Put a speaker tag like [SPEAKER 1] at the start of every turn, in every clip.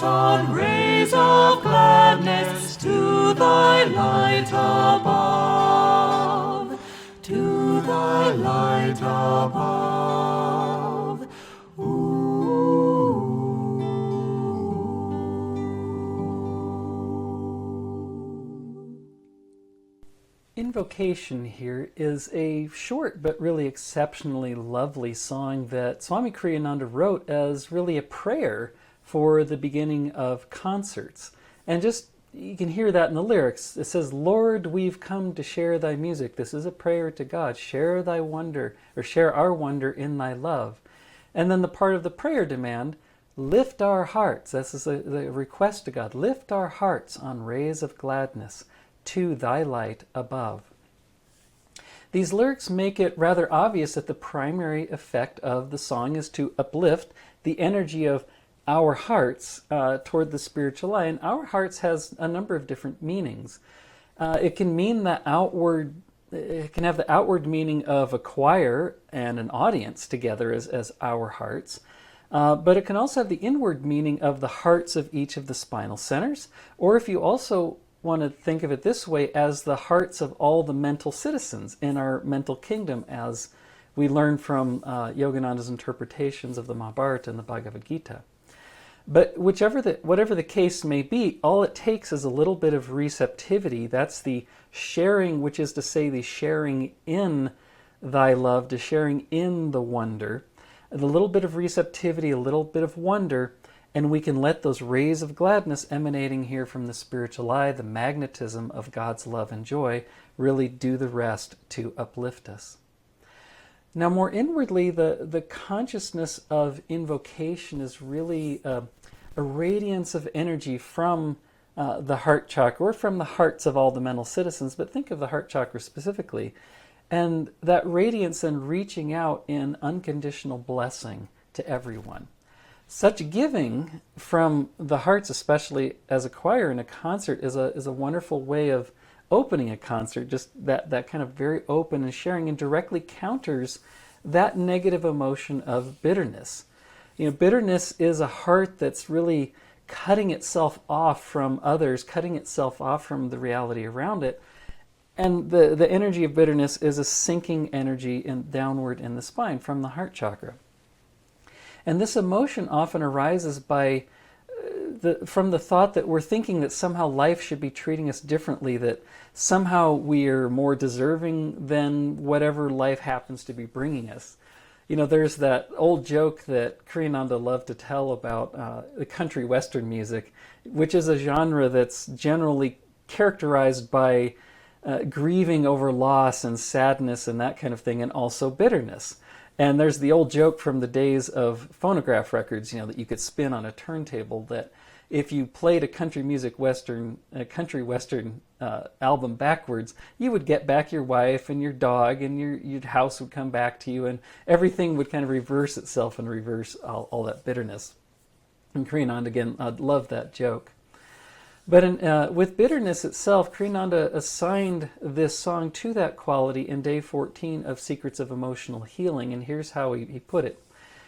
[SPEAKER 1] on rays of gladness to thy light above, to thy light above.
[SPEAKER 2] Invocation here is a short but really exceptionally lovely song that Swami Kriyananda wrote as really a prayer for the beginning of concerts. And just, you can hear that in the lyrics. It says, Lord, we've come to share thy music. This is a prayer to God. Share thy wonder, or share our wonder in thy love. And then the part of the prayer demand, lift our hearts. This is the request to God. Lift our hearts on rays of gladness to thy light above. These lyrics make it rather obvious that the primary effect of the song is to uplift the energy of our hearts toward the spiritual eye. And our hearts has a number of different meanings. It can mean the outward, it can have the outward meaning of a choir and an audience together as our hearts. But it can also have the inward meaning of the hearts of each of the spinal centers, or if you also want to think of it this way, as the hearts of all the mental citizens in our mental kingdom, as we learn from Yogananda's interpretations of the Mahabharata and the Bhagavad Gita. But whatever the case may be, all it takes is a little bit of receptivity. That's the sharing, which is to say the sharing in thy love, to sharing in the wonder. A little bit of receptivity, a little bit of wonder, and we can let those rays of gladness emanating here from the spiritual eye, the magnetism of God's love and joy, really do the rest to uplift us. Now, more inwardly, the consciousness of invocation is really a radiance of energy from the heart chakra, or from the hearts of all the mental citizens, but think of the heart chakra specifically. And that radiance then reaching out in unconditional blessing to everyone. Such giving from the hearts, especially as a choir in a concert, is a wonderful way of opening a concert. Just that kind of very open and sharing, and directly counters that negative emotion of bitterness. You know, bitterness is a heart that's really cutting itself off from others, cutting itself off from the reality around it. And the energy of bitterness is a sinking energy downward in the spine from the heart chakra. And this emotion often arises from the thought that we're thinking that somehow life should be treating us differently, that somehow we're more deserving than whatever life happens to be bringing us. You know, there's that old joke that Kriyananda loved to tell about the country western music, which is a genre that's generally characterized by grieving over loss and sadness and that kind of thing, and also bitterness. And there's the old joke from the days of phonograph records, you know, that you could spin on a turntable, that if you played a country western album backwards, you would get back your wife and your dog, and your house would come back to you, and everything would kind of reverse itself and reverse all that bitterness. And Kriyananda, again, I love that joke. But with bitterness itself, Kriyananda assigned this song to that quality in day 14 of Secrets of Emotional Healing, and here's how he put it.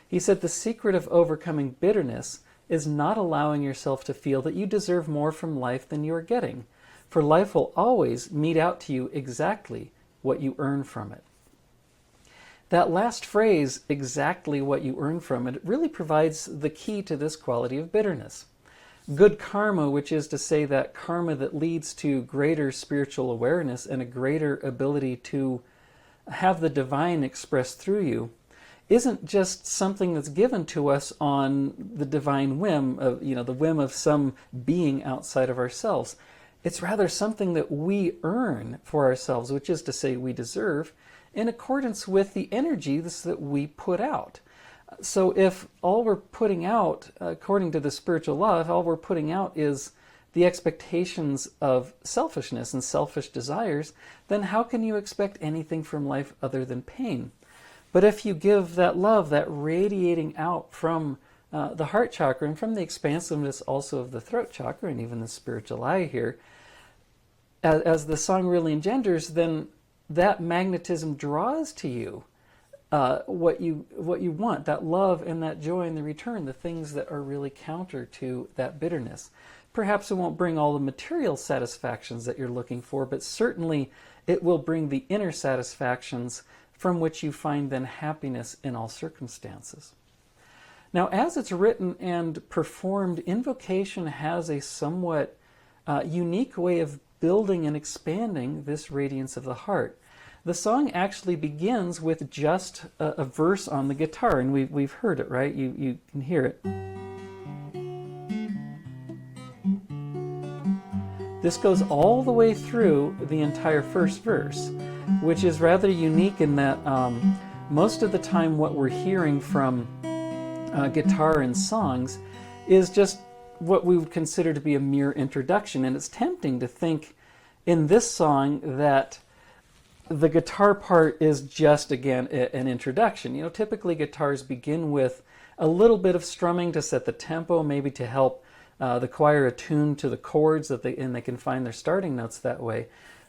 [SPEAKER 2] He said, the secret of overcoming bitterness is not allowing yourself to feel that you deserve more from life than you are getting, for life will always mete out to you exactly what you earn from it. That last phrase, exactly what you earn from it, really provides the key to this quality of bitterness. Good karma, which is to say that karma that leads to greater spiritual awareness and a greater ability to have the divine expressed through you, isn't just something that's given to us on the divine whim of, the whim of some being outside of ourselves. It's rather something that we earn for ourselves, which is to say we deserve, in accordance with the energies that we put out. So if all we're putting out, according to the spiritual law, if all we're putting out is the expectations of selfishness and selfish desires, then how can you expect anything from life other than pain? But if you give that love, that radiating out from the heart chakra and from the expansiveness also of the throat chakra and even the spiritual eye here, as the song really engenders, then that magnetism draws to you what you want, that love and that joy in the return, the things that are really counter to that bitterness. Perhaps it won't bring all the material satisfactions that you're looking for, but certainly it will bring the inner satisfactions from which you find then happiness in all circumstances. Now, as it's written and performed, Invocation has a somewhat unique way of building and expanding this radiance of the heart. The song actually begins with just a verse on the guitar, and we've heard it, right? You can hear it. This goes all the way through the entire first verse, which is rather unique in that most of the time what we're hearing from guitar and songs is just what we would consider to be a mere introduction. And it's tempting to think in this song that the guitar part is just, again, an introduction. You know, typically guitars begin with a little bit of strumming to set the tempo, maybe to help the choir attune to the chords, and they can find their starting notes that way.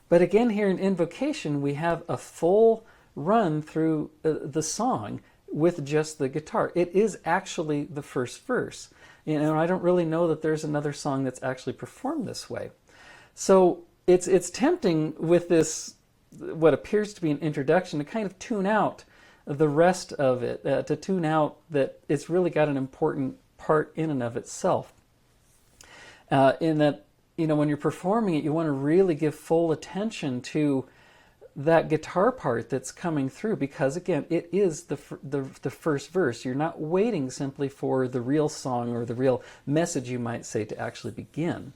[SPEAKER 2] But again, here in Invocation, we have a full run through the song with just the guitar. It is actually the first verse. You know, I don't really know that there's another song that's actually performed this way. So it's tempting with this, what appears to be an introduction, to kind of tune out the rest of it, to tune out that it's really got an important part in and of itself. In that, you know, when you're performing it, you want to really give full attention to that guitar part that's coming through, because again, it is the first verse. You're not waiting simply for the real song or the real message, you might say, to actually begin.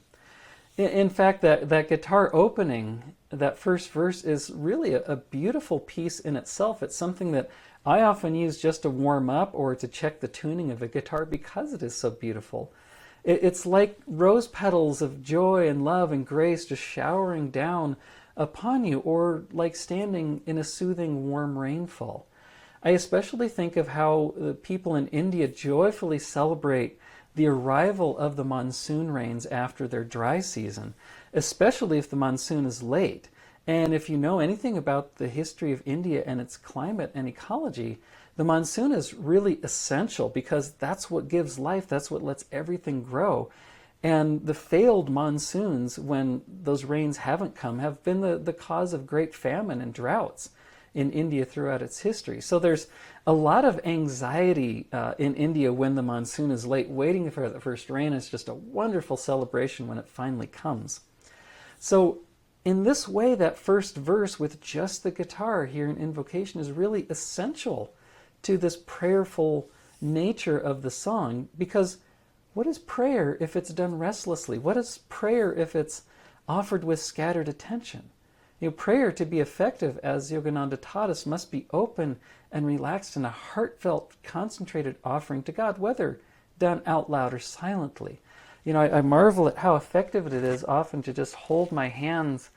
[SPEAKER 2] In fact, that guitar opening, that first verse, is really a beautiful piece in itself. It's something that I often use just to warm up or to check the tuning of a guitar because it is so beautiful. It's like rose petals of joy and love and grace just showering down upon you, or like standing in a soothing warm rainfall. I especially think of how the people in India joyfully celebrate the arrival of the monsoon rains after their dry season, especially if the monsoon is late. And if you know anything about the history of India and its climate and ecology, the monsoon is really essential because that's what gives life, that's what lets everything grow. And the failed monsoons, when those rains haven't come, have been the cause of great famine and droughts in India throughout its history. So there's a lot of anxiety in India when the monsoon is late. Waiting for the first rain is just a wonderful celebration when it finally comes. So in this way, that first verse with just the guitar here in Invocation is really essential to this prayerful nature of the song, because what is prayer if it's done restlessly? What is prayer if it's offered with scattered attention? You know, prayer, to be effective, as Yogananda taught us, must be open and relaxed in a heartfelt, concentrated offering to God, whether done out loud or silently. You know, I marvel at how effective it is often to just hold my hands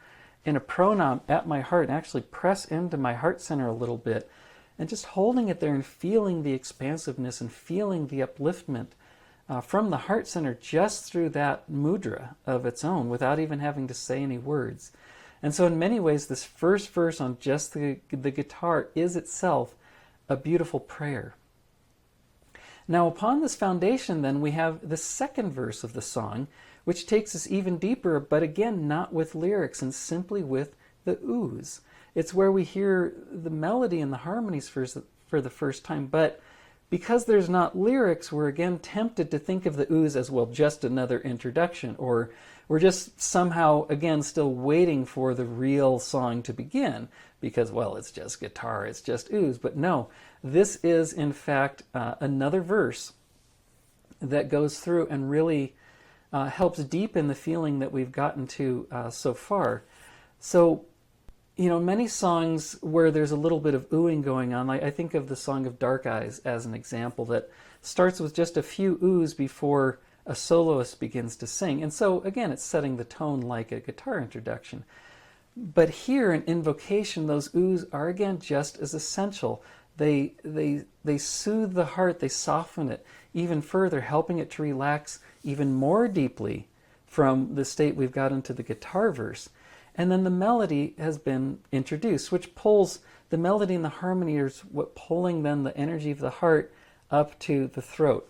[SPEAKER 2] in a pranam at my heart and actually press into my heart center a little bit, and just holding it there and feeling the expansiveness and feeling the upliftment from the heart center just through that mudra of its own, without even having to say any words. And so in many ways, this first verse on just the guitar is itself a beautiful prayer. Now, upon this foundation, then, we have the second verse of the song, which takes us even deeper, but again, not with lyrics and simply with the ooze. It's where we hear the melody and the harmonies for the first time, but because there's not lyrics, we're again tempted to think of the ooze as, well, just another introduction, or we're just somehow, again, still waiting for the real song to begin because, well, it's just guitar, it's just ooze. But no, this is, in fact, another verse that goes through and really helps deepen the feeling that we've gotten to so far. So, you know, many songs where there's a little bit of oohing going on, I think of the song of Dark Eyes as an example, that starts with just a few oohs before a soloist begins to sing. And so, again, it's setting the tone like a guitar introduction. But here in Invocation, those oohs are, again, just as essential. They soothe the heart, they soften it even further, helping it to relax even more deeply from the state we've got into the guitar verse. And then the melody has been introduced, which pulls the melody and the harmony is what pulling then the energy of the heart up to the throat.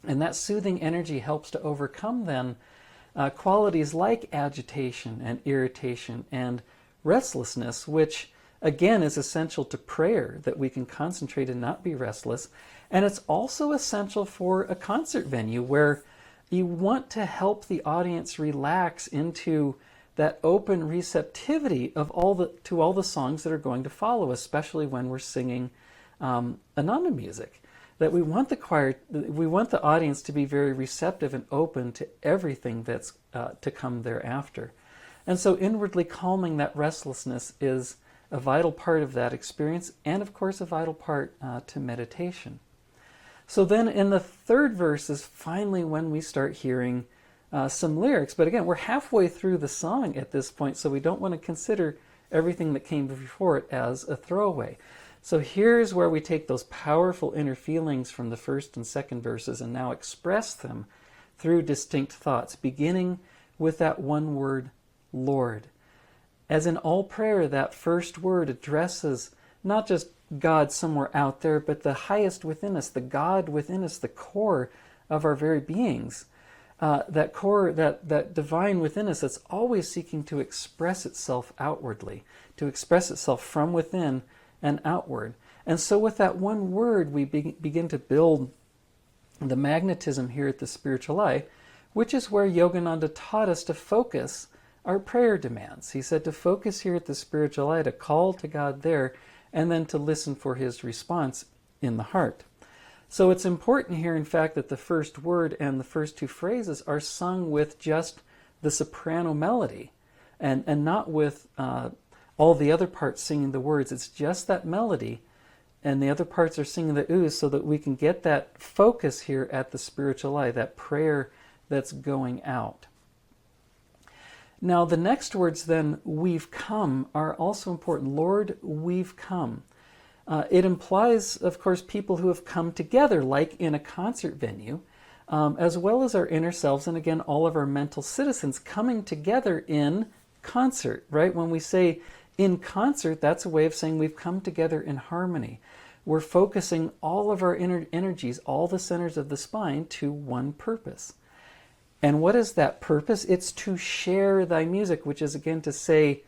[SPEAKER 2] And that soothing energy helps to overcome then qualities like agitation and irritation and restlessness, which again is essential to prayer, that we can concentrate and not be restless. And it's also essential for a concert venue where you want to help the audience relax into that open receptivity of all the songs that are going to follow, especially when we're singing Ananda music. That we want the audience to be very receptive and open to everything that's to come thereafter. And so inwardly calming that restlessness is a vital part of that experience, and of course a vital part to meditation. So then in the third verse is finally when we start hearing some lyrics. But again, we're halfway through the song at this point, so we don't want to consider everything that came before it as a throwaway. So here's where we take those powerful inner feelings from the first and second verses and now express them through distinct thoughts, beginning with that one word, Lord. As in all prayer, that first word addresses not just God somewhere out there, but the highest within us, the God within us, the core of our very beings. That core, that divine within us that's always seeking to express itself outwardly, to express itself from within and outward. And so with that one word, we begin to build the magnetism here at the spiritual eye, which is where Yogananda taught us to focus our prayer demands. He said to focus here at the spiritual eye, to call to God there, and then to listen for his response in the heart. So it's important here, in fact, that the first word and the first two phrases are sung with just the soprano melody and not with all the other parts singing the words. It's just that melody, and the other parts are singing the ooze, so that we can get that focus here at the spiritual eye, that prayer that's going out. Now, the next words then, we've come, are also important. Lord, we've come. It implies, of course, people who have come together, like in a concert venue, as well as our inner selves, and again, all of our mental citizens coming together in concert, right? When we say in concert, that's a way of saying we've come together in harmony. We're focusing all of our inner energies, all the centers of the spine, to one purpose. And what is that purpose? It's to share thy music, which is again to say,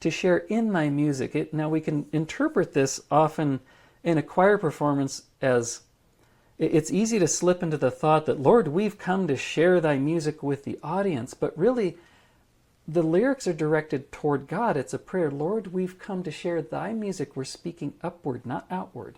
[SPEAKER 2] to share in thy music. Now we can interpret this often in a choir performance as, it's easy to slip into the thought that, Lord, we've come to share thy music with the audience, but really the lyrics are directed toward God. It's a prayer. Lord, we've come to share thy music. We're speaking upward, not outward.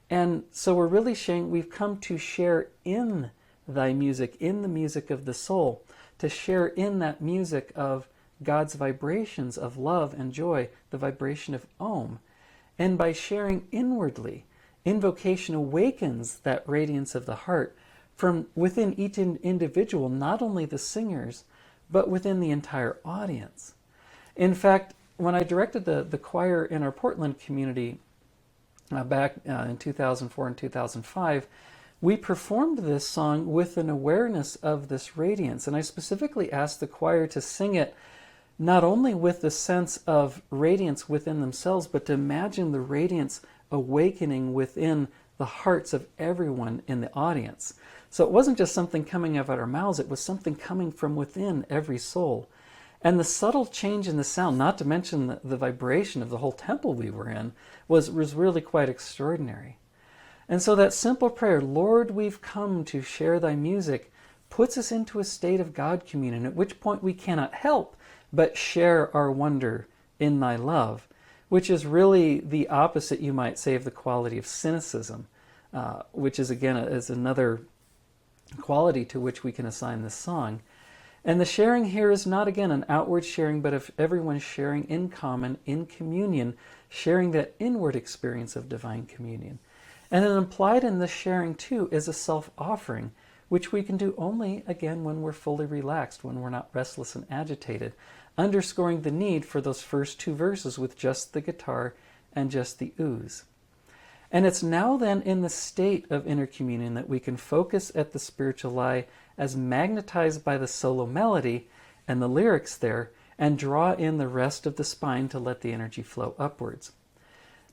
[SPEAKER 2] And so we're really saying we've come to share in thy music, in the music of the soul, to share in that music of God's vibrations of love and joy, the vibration of Om. And by sharing inwardly, invocation awakens that radiance of the heart from within each individual, not only the singers, but within the entire audience. In fact, when I directed the choir in our Portland community back in 2004 and 2005, we performed this song with an awareness of this radiance. And I specifically asked the choir to sing it not only with the sense of radiance within themselves, but to imagine the radiance awakening within the hearts of everyone in the audience. So it wasn't just something coming out of our mouths, it was something coming from within every soul. And the subtle change in the sound, not to mention the vibration of the whole temple we were in, was really quite extraordinary. And so that simple prayer, Lord, we've come to share thy music, puts us into a state of God communion, at which point we cannot help but share our wonder in thy love, which is really the opposite, you might say, of the quality of cynicism, which is, again, is another quality to which we can assign this song. And the sharing here is not, again, an outward sharing, but of everyone sharing in common, in communion, sharing that inward experience of divine communion. And then implied in this sharing, too, is a self-offering, which we can do only, again, when we're fully relaxed, when we're not restless and agitated, underscoring the need for those first two verses with just the guitar and just the ooze. And it's now then in the state of inner communion that we can focus at the spiritual eye as magnetized by the solo melody and the lyrics there, and draw in the rest of the spine to let the energy flow upwards.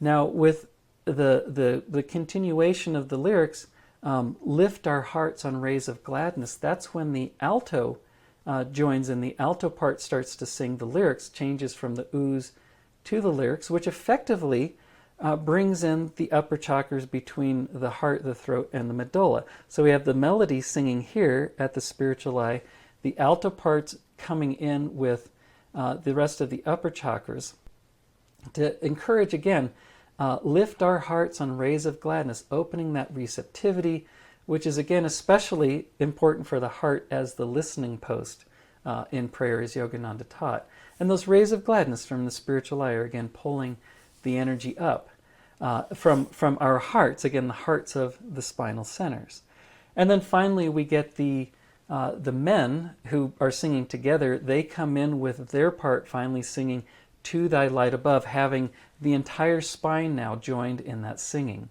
[SPEAKER 2] Now, with the continuation of the lyrics, lift our hearts on rays of gladness, that's when the alto joins in. The alto part starts to sing the lyrics, changes from the oohs to the lyrics, which effectively brings in the upper chakras between the heart, the throat, and the medulla. So we have the melody singing here at the spiritual eye, the alto parts coming in with the rest of the upper chakras to encourage, again, lift our hearts on rays of gladness, opening that receptivity, which is, again, especially important for the heart as the listening post in prayer, as Yogananda taught. And those rays of gladness from the spiritual eye are, again, pulling the energy up from our hearts, again, the hearts of the spinal centers. And then finally we get the men who are singing together. They come in with their part finally singing To Thy Light Above, having the entire spine now joined in that singing.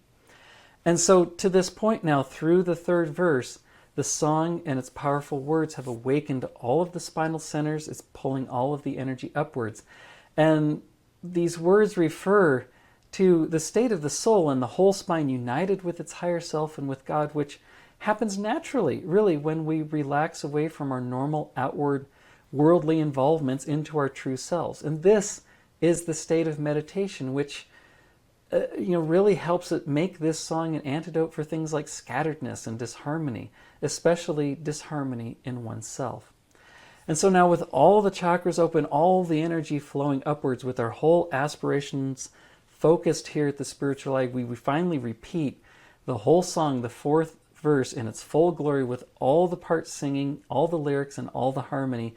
[SPEAKER 2] And so to this point now, through the third verse, the song and its powerful words have awakened all of the spinal centers. It's pulling all of the energy upwards. And these words refer to the state of the soul and the whole spine united with its higher self and with God, which happens naturally, really, when we relax away from our normal outward worldly involvements into our true selves. And this is the state of meditation, which really helps it make this song an antidote for things like scatteredness and disharmony, especially disharmony in oneself. And so now, with all the chakras open, all the energy flowing upwards, with our whole aspirations focused here at the spiritual eye, we finally repeat the whole song, the fourth verse, in its full glory, with all the parts singing, all the lyrics, and all the harmony,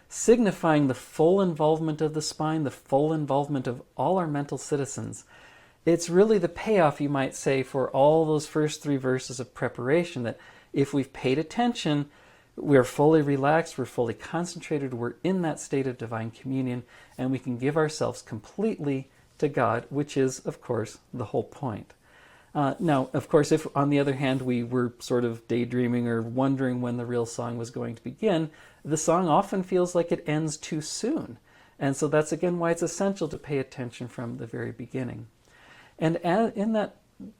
[SPEAKER 2] signifying the full involvement of the spine, the full involvement of all our mental citizens. It's really the payoff, you might say, for all those first three verses of preparation, that if we've paid attention, we're fully relaxed, we're fully concentrated, we're in that state of divine communion, and we can give ourselves completely to God, which is, of course, the whole point. Now, of course, if on the other hand we were sort of daydreaming or wondering when the real song was going to begin, the song often feels like it ends too soon. And so that's, again, why it's essential to pay attention from the very beginning. And in that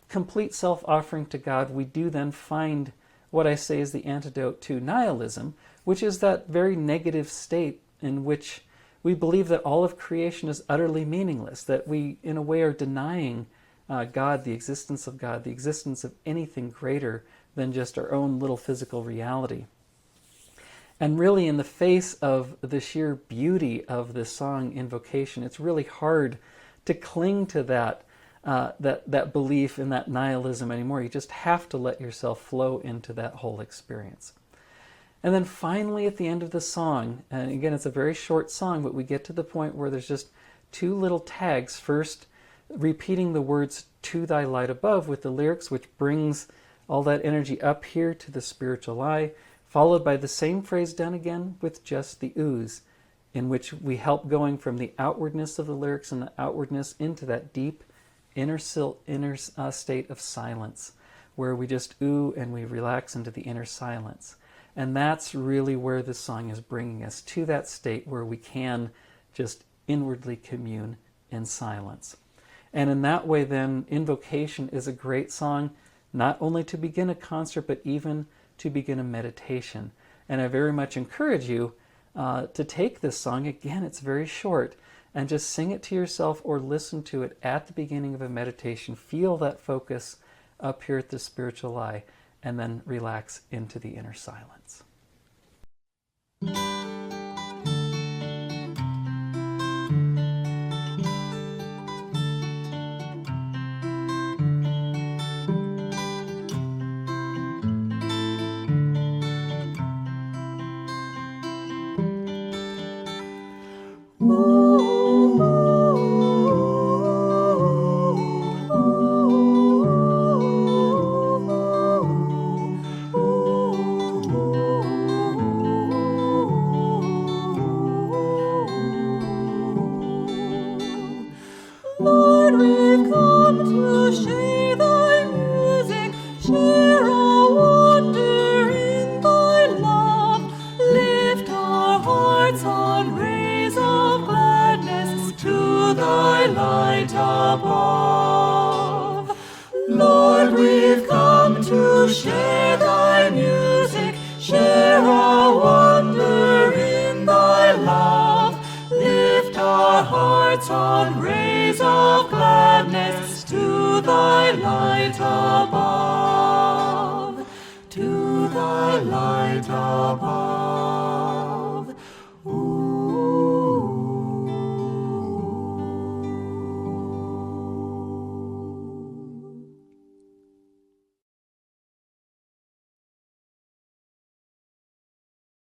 [SPEAKER 2] complete self-offering to God, we do then find what I say is the antidote to nihilism, which is that very negative state in which we believe that all of creation is utterly meaningless, that we, in a way, are denying God, the existence of anything greater than just our own little physical reality. And really, in the face of the sheer beauty of this song, Invocation, it's really hard to cling to that belief in that nihilism anymore. You just have to let yourself flow into that whole experience. And then finally, at the end of the song, and again, it's a very short song, but we get to the point where there's just two little tags. First, repeating the words To Thy Light Above with the lyrics, which brings all that energy up here to the spiritual eye, followed by the same phrase done again with just the oohs, in which we help going from the outwardness of the lyrics and the outwardness into that deep inner state of silence, where we just ooh and we relax into the inner silence. And that's really where this song is bringing us, to that state where we can just inwardly commune in silence. And in that way, then, Invocation is a great song, not only to begin a concert, but even to begin a meditation. And I very much encourage you to take this song. Again, it's very short, and just sing it to yourself or listen to it at the beginning of a meditation. Feel that focus up here at the spiritual eye, and then relax into the inner silence.
[SPEAKER 1] puts on rays of gladness to thy light above, to thy light above.